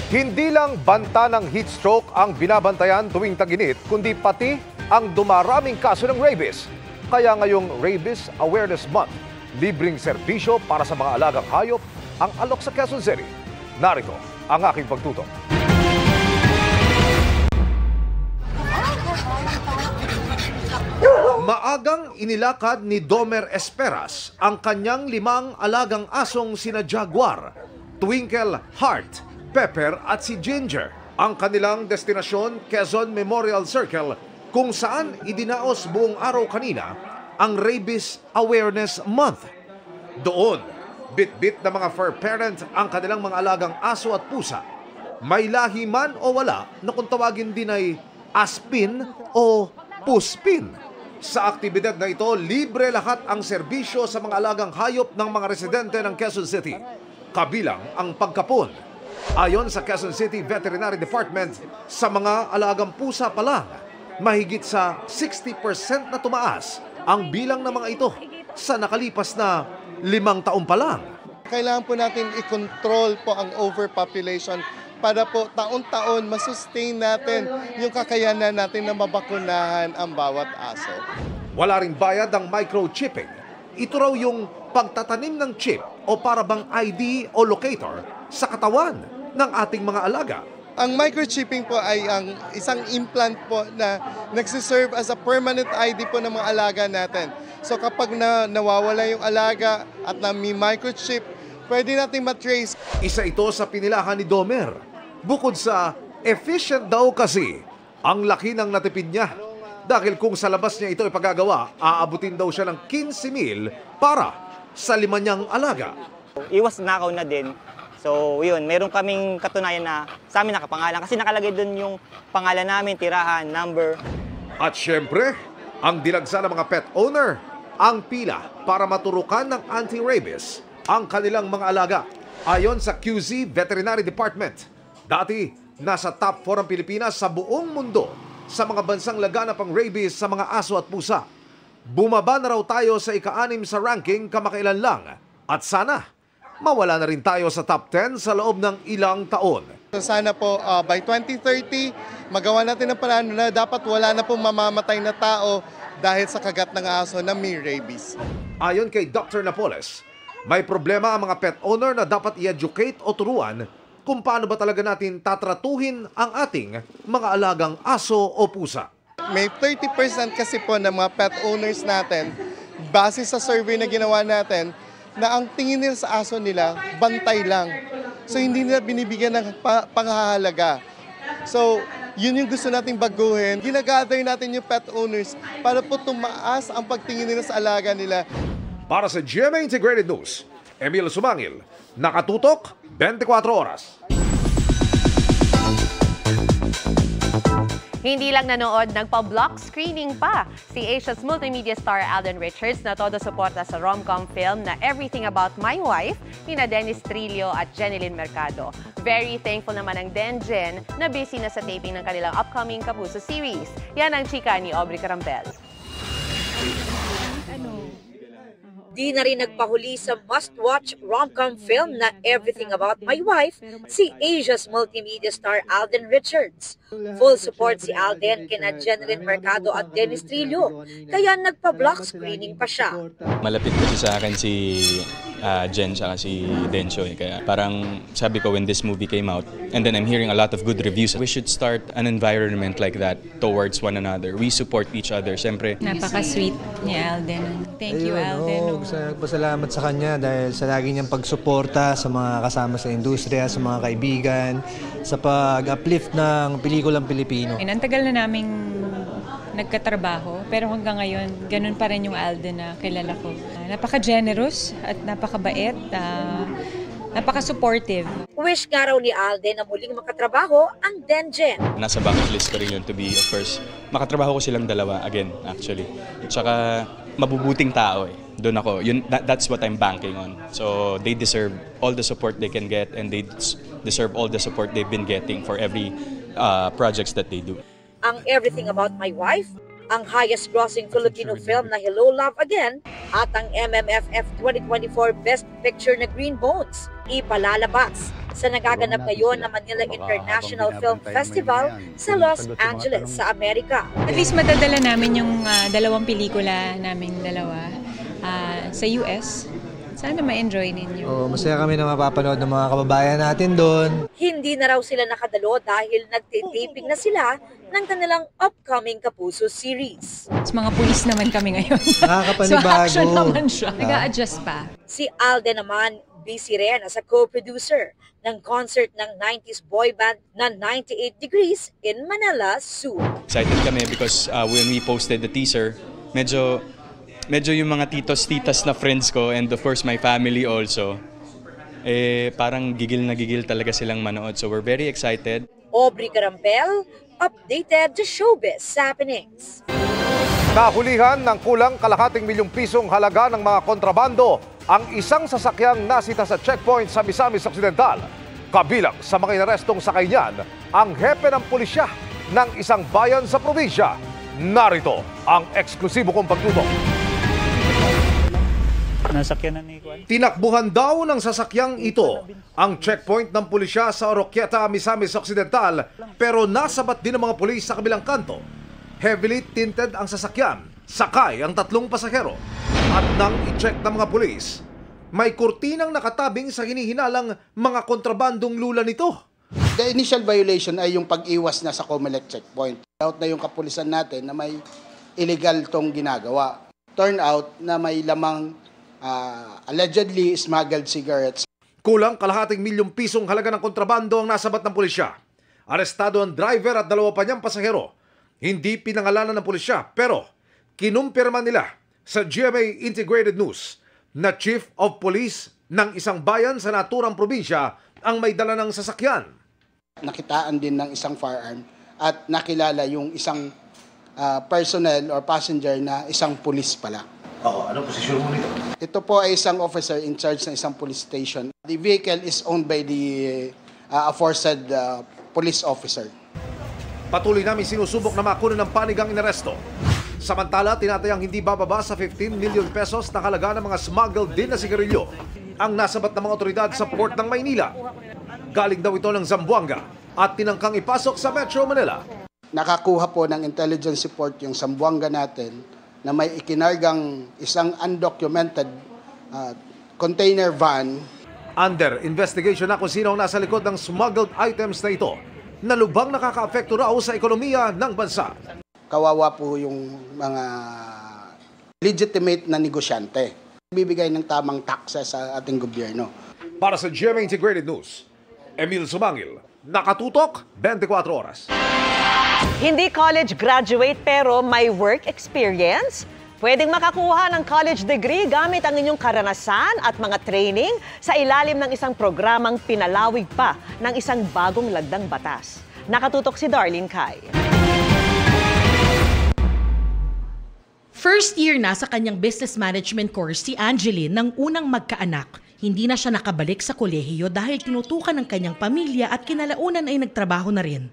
Hindi lang banta ng heat stroke ang binabantayan tuwing tag-init, kundi pati ang dumaraming kaso ng rabies. Kaya ngayong Rabies Awareness Month, libreng serbisyo para sa mga alagang hayop ang alok sa Quezon City. Narito ang aking pagtutok. Maagang inilakad ni Domer Esperas ang kanyang 5 alagang asong sina Jaguar, Twinkle, Heart, Pepper at si Ginger. Ang kanilang destinasyon, Quezon Memorial Circle, kung saan idinaos buong araw kanina ang Rabies Awareness Month. Doon, bit-bit na mga fur parent ang kanilang mga alagang aso at pusa. May lahi man o wala na kung tawagin din ay aspin o puspin. Sa aktibidad na ito, libre lahat ang serbisyo sa mga alagang hayop ng mga residente ng Quezon City, kabilang ang pagkapon. Ayon sa Quezon City Veterinary Department, sa mga alagang pusa pa lang, mahigit sa 60% na tumaas ang bilang ng mga ito sa nakalipas na 5 taon pa lang. Kailangan po natin i-control po ang overpopulation para po taon-taon masustain natin yung kakayanan natin na mabakunahan ang bawat aso. Wala ring bayad ang microchipping. Ito raw yung pagtatanim ng chip o parabang ID o locator sa katawan ng ating mga alaga. Ang microchipping po ay ang isang implant po na nagsiserve as a permanent ID po ng mga alaga natin. So kapag nawawala yung alaga at may microchip, pwede natin matrace. Isa ito sa pinilahan ni Domer. Bukod sa efficient daw kasi, ang laki ng natipid niya. Dahil kung sa labas niya ito ipagagawa, aabutin daw siya ng 15,000 para sa 5 niyang alaga. Iwas nakaw na din. So yun, meron kaming katunayan na sa amin nakapangalan. Kasi nakalagay doon yung pangalan namin, tirahan, number. At syempre, ang dilagsa ng mga pet owner, ang pila para maturukan ng anti-rabies ang kanilang mga alaga. Ayon sa QZ Veterinary Department, dati nasa top 4 ang Pilipinas sa buong mundo sa mga bansang laganap ang rabies sa mga aso at pusa. Bumaba na raw tayo sa ika-6 sa ranking kamakailan lang. At sana, mawala na rin tayo sa top 10 sa loob ng ilang taon. So sana po by 2030, magawa natin ang paraan na dapat wala na pong mamamatay na tao dahil sa kagat ng aso na may rabies. Ayon kay Dr. Napoles, may problema ang mga pet owner na dapat i-educate o turuan kung paano ba talaga natin tatratuhin ang ating mga alagang aso o pusa. May 30% kasi po ng mga pet owners natin, base sa survey na ginawa natin, na ang tingin nila sa aso nila, bantay lang. So hindi nila binibigyan ng panghahalaga. So yun yung gusto nating baguhin. Ginagather natin yung pet owners para po tumaas ang pagtingin nila sa alaga nila. Para sa GMA Integrated News, Emil Sumangil, nakatutok 24 oras. Hindi lang nanood, nagpa-block screening pa si Asia's multimedia star Alden Richards na todo suporta sa rom-com film na Everything About My Wife nina Dennis Trillo at Jenilyn Mercado. Very thankful naman ang Denjen na busy na sa taping ng kanilang upcoming Kapuso series. Yan ang chika ni Aubrey Carambel. Di na rin nagpahuli sa must-watch rom-com film na Everything About My Wife si Asia's multimedia star Alden Richards. Full support si Alden kina Jenilyn Mercado at Dennis Trillo, kaya nagpa-block screening pa siya. Malapit kasi sa akin si Jen at si Dencho. Kaya parang sabi ko when this movie came out, and then I'm hearing a lot of good reviews, we should start an environment like that towards one another. We support each other. Siyempre, napaka-sweet ni Alden. Thank you, Alden. Nagpasalamat sa kanya dahil sa lagi niyang pagsuporta sa mga kasama sa industriya, sa mga kaibigan, sa pag-uplift ng pelikulang Pilipino. Ang tagal na naming nagkatrabaho, pero hanggang ngayon, ganun pa rin yung Alden na kilala ko. Napaka-generous at napakabait, napaka-supportive. Wish nga raw ni Alden na muling makatrabaho ang Denjen. Nasa bucket list ko rin yun to be, of course, makatrabaho ko silang dalawa again, actually. Tsaka mabubuting tao eh. Doon ako, that's what I'm banking on. So they deserve all the support they can get, and they deserve all the support they've been getting for every projects that they do. Ang Everything About My Wife, ang highest grossing Filipino film na Hello Love Again, at ang MMFF 2024 Best Picture na Green Bones, ipalalabas sa nagaganap ngayon na Manila International Film Festival sa Los Angeles sa Amerika. At least madadala namin yung dalawang pelikula namin sa US. Sana ma-enjoy ninyo. Masaya kami na mapapanood ng mga kababayan natin doon. Hindi na raw sila nakadalo dahil nagtitaping na sila ng kanilang upcoming Kapuso series. Mga pulis naman kami ngayon. Nakakapanibago. So action naman siya. Nag-a-adjust pa. Si Alden naman, busy rin as a co-producer ng concert ng 90s boy band na 98 Degrees in Manila soon. Excited kami because when we posted the teaser, medyo yung mga titos-titas na friends ko and of course my family also, parang gigil na gigil talaga silang manood. So we're very excited. Aubrey Carampel, updated to showbiz happenings. Nahulihan ng kulang kalahating milyong pisong halaga ng mga kontrabando ang isang sasakyang nasita sa checkpoint sa Misamis Occidental. Kabilang sa mga inarestong sakay niyan, ang hepe ng pulisya ng isang bayan sa probinsya. Narito ang eksklusibo kong pagtutok. Nasakyan na ni Juan. Tinakbuhan daw ng sasakyang ito ang checkpoint ng pulisya sa Oroquieta, Misamis Occidental, pero nasabat din ng mga pulis sa kabilang kanto. Heavily tinted ang sasakyan, sakay ang 3 pasahero. At nang i-check ng mga pulis, may kurtinang nakatabing sa hinihinalang mga kontrabandong lula nito. The initial violation ay yung pag-iwas na sa Comelec checkpoint. Out na yung kapulisan natin na may illegal tong ginagawa. Turn out na may lamang allegedly smuggled cigarettes. Kulang kalahating milyong pisong halaga ng kontrabando ang nasabat ng pulisya. Arestado ang driver at 2 pa niyang pasahero. Hindi pinangalanan ng pulisya pero kinumpirma nila sa GMA Integrated News na Chief of Police ng isang bayan sa naturang probinsya ang may dala ng sasakyan. Nakitaan din ng isang firearm at nakilala yung isang personnel or passenger na isang pulis pala. Anong posisyon mo nito? Ito po ay isang officer in charge ng isang police station. The vehicle is owned by the aforesaid police officer. Patuloy namin sinusubok na makunan ng panig ang inaresto. Samantala, tinatayang hindi bababa sa 15 million pesos na halaga ng mga smuggled din na sigarilyo ang nasabat ng mga otoridad sa port ng Maynila. Galing daw ito ng Zamboanga at tinangkang ipasok sa Metro Manila. Nakakuha po ng intelligence report yung Zamboanga natin na may ikinargang isang undocumented container van. Under investigation na kung sino ang nasa likod ng smuggled items na ito na lubang nakaka-apekto raw sa ekonomiya ng bansa. Kawawa po yung mga legitimate na negosyante. Bibigay ng tamang taxes sa ating gobyerno. Para sa GMA Integrated News, Emil Sumangil, nakatutok 24 oras. Hindi college graduate pero may work experience? Pwedeng makakuha ng college degree gamit ang inyong karanasan at mga training sa ilalim ng isang programang pinalawig pa ng isang bagong lagdang batas. Nakatutok si Darlene Kai. First year na sa kanyang business management course si Angeline nang unang magkaanak. Hindi na siya nakabalik sa kolehiyo dahil tinutukan ng kanyang pamilya at kinalaunan ay nagtrabaho na rin.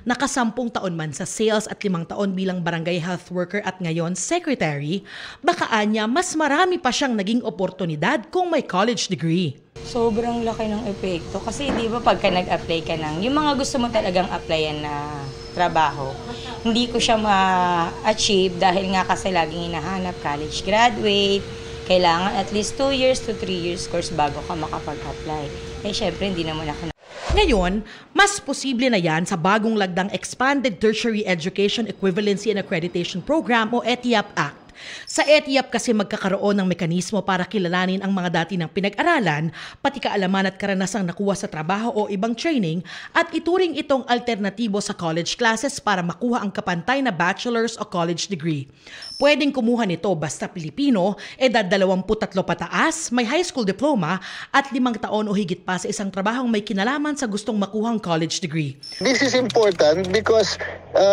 Naka-10 taon man sa sales at 5 taon bilang barangay health worker at ngayon secretary, baka anya mas marami pa siyang naging oportunidad kung may college degree. Sobrang laki ng epekto kasi di ba pagka nag-apply ka ng, yung mga gusto mo talagang applyan na trabaho, hindi ko siya ma-achieve dahil nga kasi laging hinahanap college graduate, kailangan at least 2 years to 3 years course bago ka makapag-apply. Syempre, hindi naman ako Ngayon, mas posible na yan sa bagong lagdang Expanded Tertiary Education Equivalency and Accreditation Program o ETIAP Act. Sa ETIAP kasi magkakaroon ng mekanismo para kilalanin ang mga dati ng pinag-aralan, pati kaalaman at karanasang nakuha sa trabaho o ibang training at ituring itong alternatibo sa college classes para makuha ang kapantay na bachelor's o college degree. Pwedeng kumuha nito basta Pilipino, edad 23 pataas, may high school diploma at 5 taon o higit pa sa isang trabahong may kinalaman sa gustong makuhang college degree. This is important because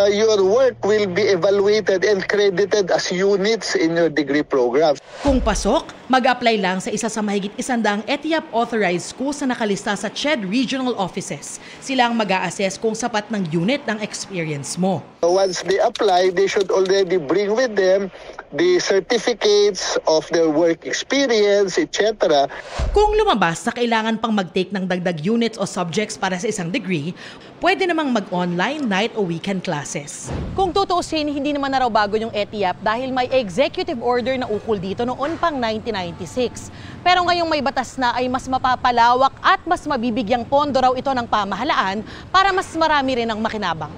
your work will be evaluated and credited as units in your degree program. Kung pasok, mag-apply lang sa isa sa mahigit 100 ETIAP authorized schools na nakalista sa CHED regional offices. Sila ang mag-a-assess kung sapat ng unit ng experience mo. Once they apply, they should already bring with them the certificates of their work experience, etc. Kung lumabas na kailangan pang mag-take ng dagdag units o subjects para sa isang degree, pwede namang mag-online, night o weekend classes. Kung tutuusin, hindi naman na raw bago yung ETIAP dahil may executive order na ukol dito noon pang 1996. Pero ngayong may batas na ay mas mapapalawak at mas mabibigyang pondo raw ito ng pamahalaan para mas marami rin ang makinabang.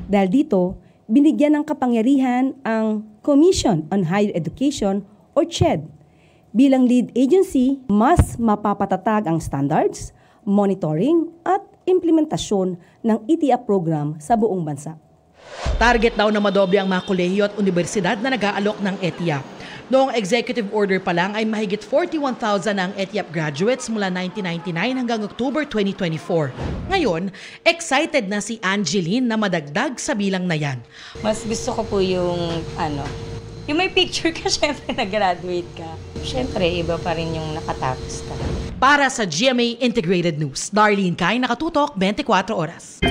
Dahil dito, binigyan ng kapangyarihan ang Commission on Higher Education o CHED. Bilang lead agency, mas mapapatatag ang standards, monitoring at implementasyon ng ETIAP program sa buong bansa. Target daw na madoble ang mga kolehiyo at universidad na nag-aalok ng ETIAP. Noong executive order pa lang ay mahigit 41,000 ang ETIAP graduates mula 1999 hanggang October 2024. Ngayon, excited na si Angeline na madagdag sa bilang na yan. Mas gusto ko po yung yung may picture ka, syempre nag-graduate ka. Syempre, iba pa rin yung nakatapos ka. Para sa GMA Integrated News, Darlene Kai, Nakatutok, 24 Oras.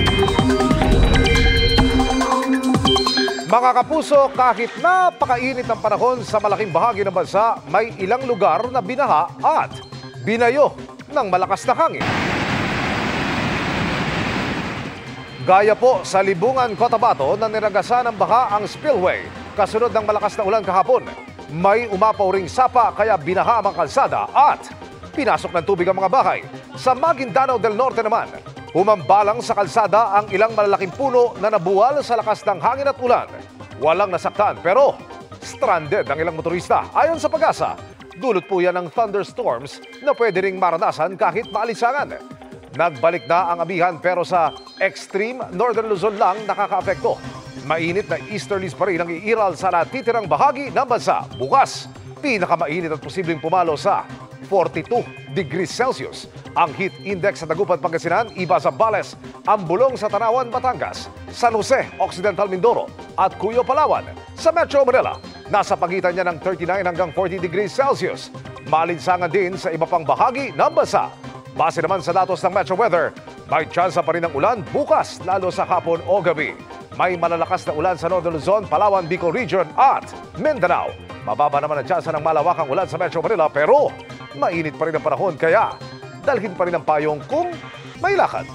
Mga kapuso, kahit napakainit ang panahon sa malaking bahagi ng bansa, may ilang lugar na binaha at binayo ng malakas na hangin. Gaya po sa Libungan, Cotabato na niragasan ng baha ang spillway. Kasunod ng malakas na ulan kahapon, may umapaw ring sapa kaya binaha ang kalsada at pinasok ng tubig ang mga bahay. Sa Maguindanao del Norte naman, humambalang sa kalsada ang ilang malalaking puno na nabuwal sa lakas ng hangin at ulan. Walang nasaktan pero stranded ang ilang motorista. Ayon sa Pag-asa, dulot po yan ng thunderstorms na pwede ring maranasan kahit maalisangan. Nagbalik na ang amihan pero sa extreme northern Luzon lang nakakaapekto. Mainit na easterlies pa rin ang iiral sa natitirang bahagi ng bansa. Bukas, pinakamainit at posibleng pumalo sa 42 degrees Celsius. Ang heat index sa Dagupan, Pangasinan, Iba, Zambales, Ambulong sa Tanawan, Batangas, San Jose, Occidental Mindoro at Cuyo, Palawan. Sa Metro Manila, nasa pagitan niya ng 39 hanggang 40 degrees Celsius. Malinsangan din sa iba pang bahagi ng bansa. Base naman sa datos ng Metro Weather, may tsansa pa rin ng ulan bukas lalo sa hapon o gabi. May malalakas na ulan sa Northern Luzon, Palawan, Bicol Region at Mindanao. Mababa naman ang tsansa ng malawakang ulan sa Metro Manila pero mainit pa rin ang panahon kaya dalhin pa rin ang payong kung may lakad.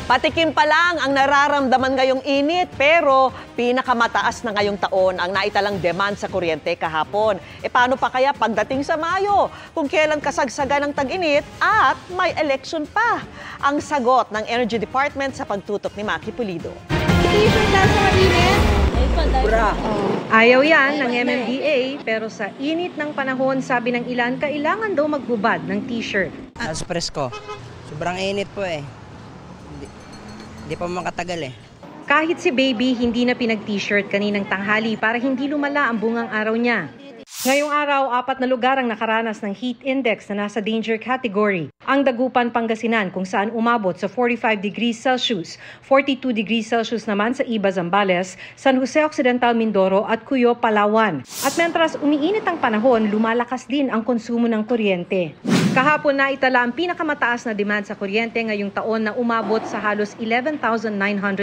Patikim pa lang ang nararamdaman ngayong init pero pinakamataas na ngayong taon ang naitalang demand sa kuryente kahapon. E paano pa kaya pagdating sa Mayo kung kailan kasagsagan ng tag-init at may election pa? Ang sagot ng Energy Department sa pagtutok ni Maki Pulido. Ayaw yan ng MMDA pero sa init ng panahon sabi ng ilan kailangan daw maghubad ng t-shirt. As presko, sobrang init po eh. Hindi pa makatagal eh. Kahit si Baby hindi na pinag-t-shirt kaninang tanghali para hindi lumala ang bungang araw niya. Ngayong araw, 4 na lugar ang nakaranas ng heat index na nasa danger category. Ang Dagupan, Pangasinan kung saan umabot sa 45 degrees Celsius, 42 degrees Celsius naman sa Iba, Zambales, San Jose, Occidental Mindoro at Cuyo, Palawan. At mentras umiinit ang panahon, lumalakas din ang konsumo ng kuryente. Kahapon na itala ang pinakamataas na demand sa kuryente ngayong taon na umabot sa halos 11,900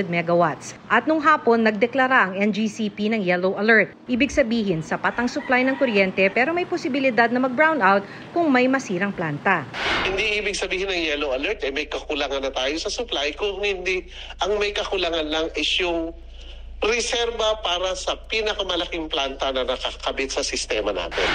megawatts. At nung hapon, nagdeklara ang NGCP ng yellow alert. Ibig sabihin, sapat ang supply ng kuryente pero may posibilidad na mag-brownout kung may masirang planta. Hindi ibig sabihin ng yellow alert, may kakulangan na tayo sa supply. Kung hindi, ang may kakulangan lang is yung reserba para sa pinakamalaking planta na nakakabit sa sistema natin.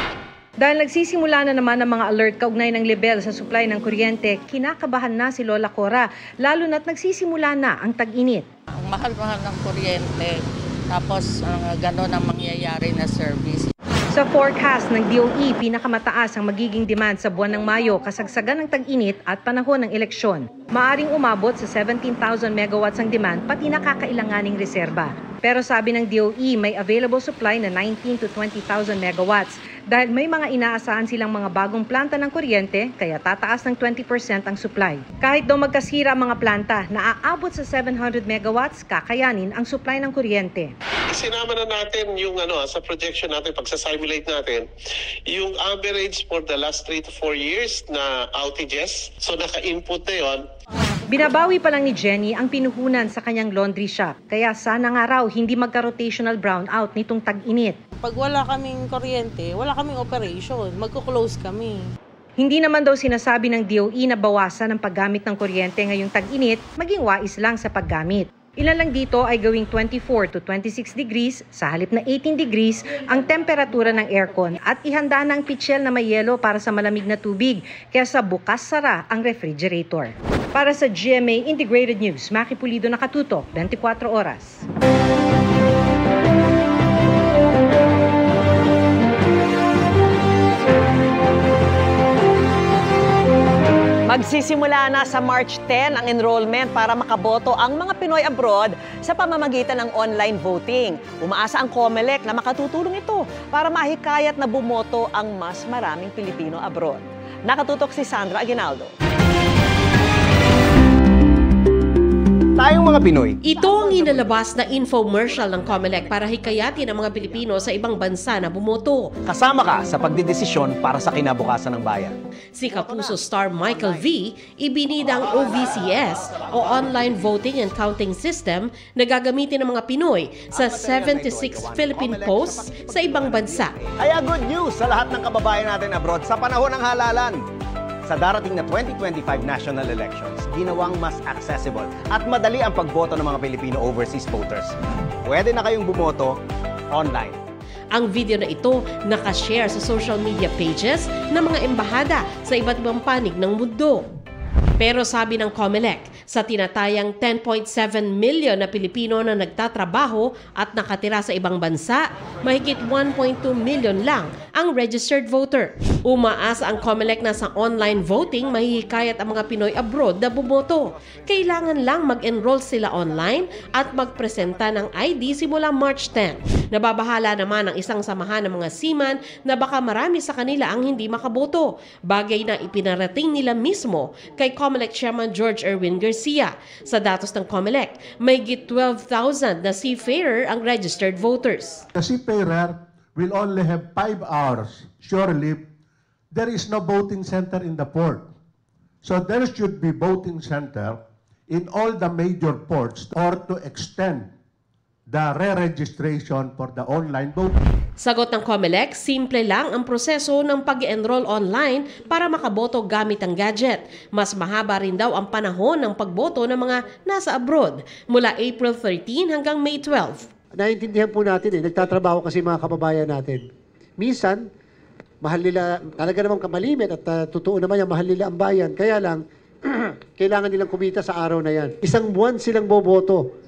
Dahil nagsisimula na naman ang mga alert kaugnay ng level sa supply ng kuryente, kinakabahan na si Lola Cora, lalo na't nagsisimula na ang tag-init. Ang mahal-mahal ng kuryente, tapos gano'n ang mangyayari na service. Sa forecast ng DOE, pinakamataas ang magiging demand sa buwan ng Mayo, kasagsagan ng tag-init at panahon ng eleksyon. Maaring umabot sa 17,000 megawatts ang demand pati nakakailanganing reserba. Pero sabi ng DOE, may available supply na 19 to 20,000 megawatts. Dahil may mga inaasahan silang mga bagong planta ng kuryente, kaya tataas ng 20% ang supply. Kahit daw magkasira ang mga planta na aabot sa 700 megawatts, kakayanin ang supply ng kuryente. Isinama na natin yung sa projection natin, pagsasimulate natin, yung average for the last 3 to 4 years na outages. So naka-input na yun. Binabawi pa lang ni Jenny ang pinuhunan sa kanyang laundry shop. Kaya sana nga raw hindi magka-rotational brownout nitong tag-init. Pag wala kaming kuryente, wala kaming operation. Magko-close kami. Hindi naman daw sinasabi ng DOE na bawasan ang paggamit ng kuryente ngayong tag-init, maging wais lang sa paggamit. Ilan lang dito ay gawing 24 to 26 degrees sa halip na 18 degrees ang temperatura ng aircon at ihanda ng pitchel na may yelo para sa malamig na tubig kaysa bukas-sara ang refrigerator. Para sa GMA Integrated News, Maki Pulido, nakatutok 24 oras. Magsisimula na sa March 10 ang enrollment para makaboto ang mga Pinoy abroad sa pamamagitan ng online voting. Umaasa ang COMELEC na makatutulong ito para mahikayat na bumoto ang mas maraming Pilipino abroad. Nakatutok si Sandra Aguinaldo. Tayong mga Pinoy. Ito ang inalabas na infomercial ng COMELEC para hikayatin ang mga Pilipino sa ibang bansa na bumoto. Kasama ka sa pagdedesisyon para sa kinabukasan ng bayan. Si Kapuso star Michael V. ibinida ang OVCS o Online Voting and Counting System na gagamitin ng mga Pinoy sa 76 Philippine posts sa ibang bansa. Kaya good news sa lahat ng kababayan natin abroad sa panahon ng halalan. Sa darating na 2025 national elections, ginawang mas accessible at madali ang pagboto ng mga Filipino overseas voters. Pwede na kayong bumoto online. Ang video na ito nakashare sa social media pages ng mga embahada sa iba't ibang panig ng mundo. Pero sabi ng COMELEC, sa tinatayang 10.7 million na Pilipino na nagtatrabaho at nakatira sa ibang bansa, mahigit 1.2 million lang ang registered voter. Umaasa ang COMELEC na sa online voting mahihikayat ang mga Pinoy abroad na bumoto. Kailangan lang mag-enroll sila online at magpresenta ng ID simula March 10. Nababahala naman ang isang samahan ng mga seaman na baka marami sa kanila ang hindi makaboto. Bagay na ipinarating nila mismo kay COMELEC Chairman George Erwin Garcia. Sa datos ng COMELEC, mahigit 12,000 na seafarer ang registered voters. The seafarer will only have 5 hours shore leave. There is no voting center in the port. So there should be voting center in all the major ports or to extend the re-registration for the online voting. Sagot ng COMELEC, simple lang ang proseso ng pag-enroll online para makaboto gamit ang gadget. Mas mahaba rin daw ang panahon ng pagboto ng mga nasa abroad mula April 13 hanggang May 12. Naiintindihan po natin nagtatrabaho kasi mga kababayan natin. Minsan, mahal nila, talaga namang kamalimit at totoo naman yung mahal nila ang bayan. Kaya lang, kailangan nilang kumita sa araw na yan. Isang buwan silang boboto.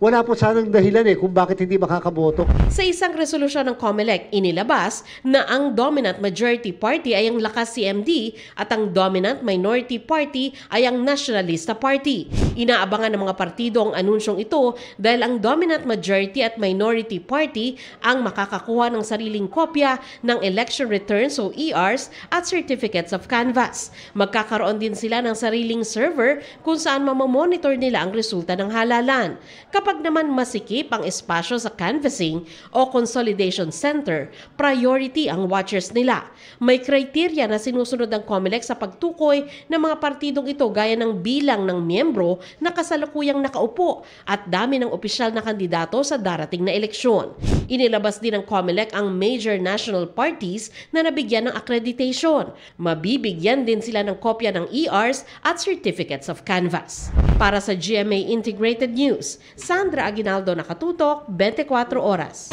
Wala po sanang dahilan kung bakit hindi makakaboto. Sa isang resolusyon ng COMELEC, inilabas na ang dominant majority party ay ang Lakas CMD at ang dominant minority party ay ang Nationalista Party. Inaabangan ng mga partido ang anunsyong ito dahil ang dominant majority at minority party ang makakakuha ng sariling kopya ng election returns o ERs at certificates of canvass. Magkakaroon din sila ng sariling server kung saan mamamonitor nila ang resulta ng halalan. Kapag naman masikip ang espasyo sa canvassing o consolidation center, priority ang watchers nila. May kriteria na sinusunod ng COMELEC sa pagtukoy ng mga partidong ito gaya ng bilang ng miyembro na kasalukuyang nakaupo at dami ng opisyal na kandidato sa darating na eleksyon. Inilabas din ng COMELEC ang major national parties na nabigyan ng accreditation. Mabibigyan din sila ng kopya ng ERs at certificates of canvass. Para sa GMA Integrated News, Sandra Aguinaldo, nakatutok 24 oras.